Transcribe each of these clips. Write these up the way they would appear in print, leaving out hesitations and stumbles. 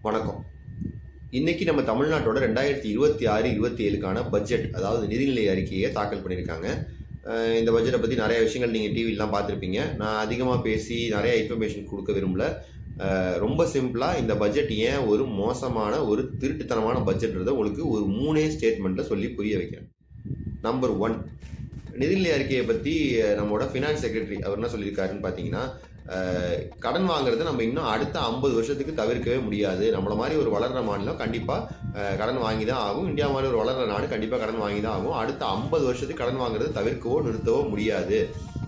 வணக்கம். இன்னைக்கு நம்ம தமிழ்நாட்டோட 2026-27க்கான பட்ஜெட், அதாவது நிதிநிலை அறிக்கையை தாக்கல் பண்ணியிருக்காங்க. இந்த பட்ஜெட்டை பற்றி நிறைய விஷயங்கள் நீங்கள் டிவிலாம் பார்த்துருப்பீங்க. நான் அதிகமாக பேசி நிறைய இன்ஃபர்மேஷன் கொடுக்க விரும்பல. ரொம்ப சிம்பிளாக இந்த பட்ஜெட் ஏன் ஒரு மோசமான ஒரு திருட்டுத்தனமான பட்ஜெட்ன்றதை உங்களுக்கு ஒரு 3 ஸ்டேட்மெண்ட்டில் சொல்லி புரிய வைக்கிறேன். நம்பர் 1, நிதிநிலை அறிக்கையை பற்றி நம்மளோட ஃபினான்ஸ் செக்ரட்டரி அவர் என்ன சொல்லியிருக்காருன்னு பார்த்தீங்கன்னா, கடன் வாங்குறத நம்ம இன்னும் அடுத்த 50 வருஷத்துக்கு தவிர்க்கவே முடியாது. நம்மள மாதிரி ஒரு வளர்கிற மாநிலம் கண்டிப்பாக கடன் வாங்கி தான் ஆகும். இந்தியா மாதிரி ஒரு வளர்கிற நாடு கண்டிப்பாக கடன் வாங்கி தான் ஆகும். அடுத்த 50 வருஷத்துக்கு கடன் வாங்குறது தவிர்க்கவோ நிறுத்தவோ முடியாது.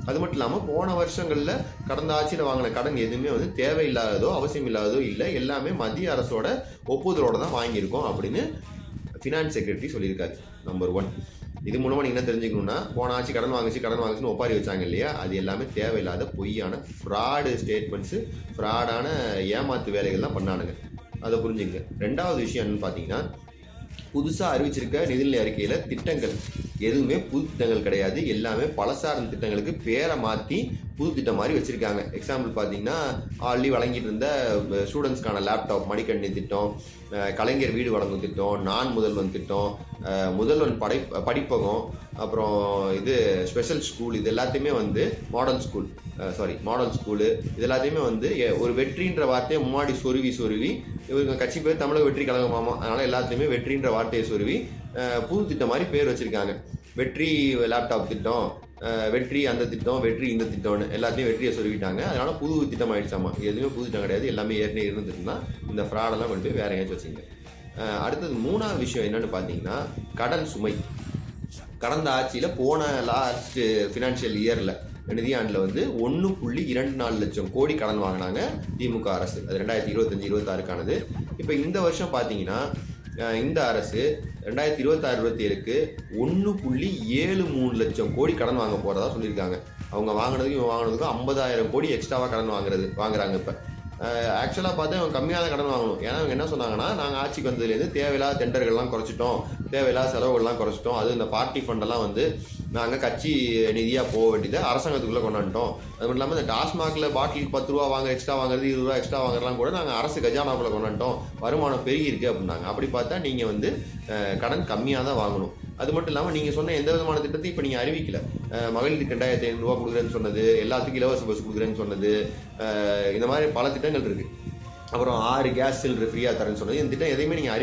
அது மட்டும் இல்லாமல் போன வருஷங்களில் கடந்த ஆட்சியில் வாங்கின கடன் எதுவுமே தேவையில்லாததோ அவசியம் இல்லாததோ இல்லை, எல்லாமே மத்திய அரசோட ஒப்புதலோட தான் வாங்கியிருக்கோம் அப்படின்னு ஃபினான்ஸ் செக்ரட்டரி சொல்லியிருக்காரு. நம்பர் 1. இது மூலமாக நீங்கள் என்ன தெரிஞ்சுக்கணும்னா, போன ஆட்சி கடன் வாங்கிச்சுன்னு ஒப்பாரி வச்சாங்க இல்லையா, அது எல்லாமே தேவையில்லாத பொய்யான ஃப்ராடு ஸ்டேட்மெண்ட்ஸு, ஃப்ராடான ஏமாத்து வேலைகள் தான் பண்ணானுங்க. அதை புரிஞ்சுங்க. 2வது விஷயம் என்னன்னு பார்த்தீங்கன்னா, புதுசாக அறிவிச்சிருக்க நிதிநிலை அறிக்கையில் திட்டங்கள் எதுவுமே புது திட்டங்கள் கிடையாது. எல்லாமே பழசார்ந்த திட்டங்களுக்கு பேரை மாற்றி புது திட்டம் மாதிரி வச்சுருக்காங்க. எக்ஸாம்பிள் பார்த்தீங்கன்னா, ஆல்ரெடி வழங்கிட்டு இருந்த ஸ்டூடெண்ட்ஸ்க்கான லேப்டாப் மடிக்கணினி திட்டம், கலைஞர் வீடு வழங்கும் திட்டம், நான் முதல்வன் திட்டம், முதல்வன் படிப்பகம், அப்புறம் இது ஸ்பெஷல் ஸ்கூல், இது எல்லாத்தையுமே மாடல் ஸ்கூலு இது எல்லாத்தையுமே ஒரு வெற்றின்ற வார்த்தையை முன்னாடி சொருவி இவங்க கட்சி பேர் தமிழக வெற்றி கழகமாமா, அதனால் எல்லாத்துலேயுமே வெற்றின்ற வார்த்தையை சொருவி புது திட்டம் மாதிரி பேர் வச்சுருக்காங்க. வெற்றி லேப்டாப் திட்டம், வெற்றி அந்த திட்டம், வெற்றி இந்த திட்டம்னு எல்லாத்தையும் வெற்றியை சொல்லிவிட்டாங்க. அதனால புது திட்டம் ஆயிடுச்சாமா. எதுவுமே புது திட்டம் கிடையாது, எல்லாமே ஏற்கனவே இருந்துட்டுனா இந்த ஃப்ராடெல்லாம் கொண்டு போய் வேற எங்கேயாச்சும் வச்சுங்க. அடுத்தது 3வது விஷயம் என்னன்னு பார்த்தீங்கன்னா, கடன் சுமை. கடந்த ஆட்சியில் போன லாஸ்ட் ஃபினான்ஷியல் இயரில் நிதியாண்டில் 1.24 லட்சம் கோடி கடன் வாங்கினாங்க திமுக அரசு. அது 2025-26க்கானது. இப்போ இந்த வருஷம் பார்த்தீங்கன்னா, இந்த அரசு 2026-27க்கு 1.73 லட்சம் கோடி கடன் வாங்க போகிறதா சொல்லியிருக்காங்க. அவங்க வாங்கினதுக்கும் 50,000 கோடி எக்ஸ்ட்ராவாக கடன் வாங்குறாங்க. இப்போ ஆக்சுவலாக பார்த்தா இவங்க கம்மியாக தான் கடன் வாங்கணும். ஏன்னா அவங்க என்ன சொன்னாங்கன்னா, நாங்கள் ஆட்சிக்கு வந்ததுலேருந்து தேவையில்லாத டெண்டர்கள்லாம் குறைச்சிட்டோம், தேவையில்லாத செலவுகள்லாம் குறைச்சிட்டோம், அது இந்த பார்ட்டி ஃபண்டெல்லாம் நாங்கள் கட்சி நிதியாக போக வேண்டியதை அரசாங்கத்துக்குள்ளே கொண்டாண்டோம். அது மட்டும் இல்லாமல் இந்த டாஸ்மாகில் பாட்டிலுக்கு 10 ரூபா எக்ஸ்ட்ரா வாங்குறது, 20 ரூபா எக்ஸ்ட்ரா வாங்குறதுலாம் கூட நாங்கள் அரசு கஜானாக்குள்ளே கொண்டாண்டோம், வருமானம் பெருகி இருக்குது அப்படின்னாங்க. அப்படி பார்த்தா நீங்கள் கடன் கம்மியாக தான் வாங்கணும். அது மட்டும் இல்லாமல் நீங்கள் சொன்ன எந்த விதமான திட்டத்தையும் இப்போ நீங்கள் அறிவிக்கல. மகளிருக்கு 2,500 ரூபா கொடுக்குறேன்னு சொன்னது, எல்லாத்துக்கும் இலவச பஸ் கொடுக்குறேன்னு சொன்னது, இந்த மாதிரி பல திட்டங்கள் இருக்குது. அப்புறம் 6 கேஸ் சிலிண்டர் ஃப்ரீயாக தரேன்னு சொன்னது, இந்த திட்டம் எதையுமே நீங்கள்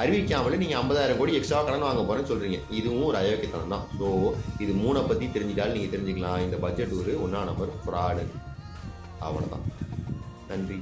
அறிவிக்காமலே நீங்கள் 50,000 கோடி எக்ஸ்ட்ரா கடன் வாங்க போகிறேன்னு சொல்கிறீங்க. இதுவும் ஒரு அயோக்கியத்தனம் தான். ஸோ இது 3 பற்றி தெரிஞ்சிட்டாலும் நீங்கள் தெரிஞ்சுக்கலாம், இந்த பட்ஜெட் ஒரு 1ஆம் நம்பர் ஃப்ராடு. அவ்வளோதான். நன்றி.